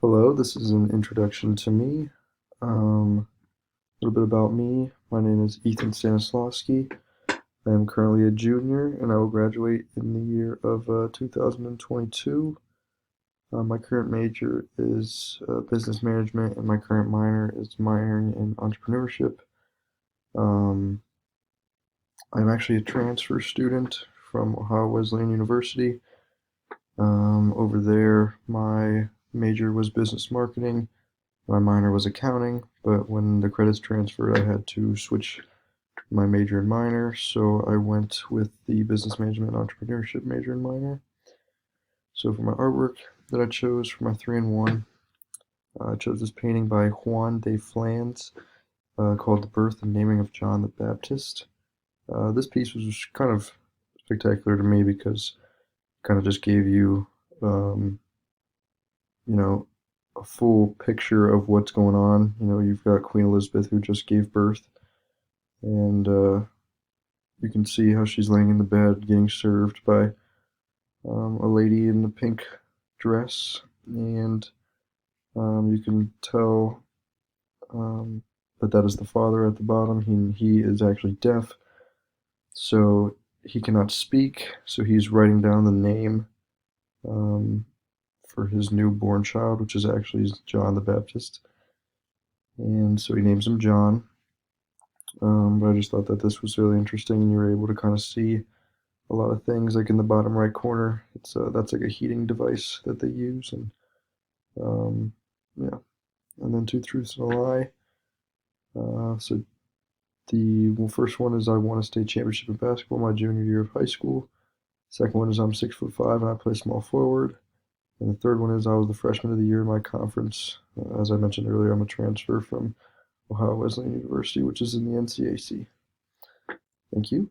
Hello, this is an introduction to me. A little bit about me. My name is Ethan Stanislawski. I am currently a junior and I will graduate in the year of 2022. My current major is business management and my current minor is minoring in entrepreneurship. Um, I'm actually a transfer student from Ohio Wesleyan University. Over there, my major was business marketing. My minor was accounting, but when the credits transferred, I had to switch my major and minor, so I went with the business management and entrepreneurship major and minor. So for my artwork that I chose for my 3-in-1, I chose this painting by Juan de Flanz called The Birth and Naming of John the Baptist. This piece was kind of spectacular to me because it kind of just gave you, um, you know, a full picture of what's going on. You've got Queen Elizabeth who just gave birth, and you can see how she's laying in the bed getting served by a lady in the pink dress, and you can tell um, that is the father at the bottom. He is actually deaf, so he cannot speak. So he's writing down the name um, for his newborn child, which is actually John the Baptist, and so he names him John. But I just thought that this was really interesting, and you were able to kind of see a lot of things. Like in the bottom right corner, it's that's like a heating device that they use, and um, yeah, and then two truths and a lie. So the first one is I won a state championship in basketball my junior year of high school. Second one is I'm 6'5" and I play small forward. And the third one is I was the freshman of the year in my conference. As I mentioned earlier, I'm a transfer from Ohio Wesleyan University, which is in the NCAC. Thank you.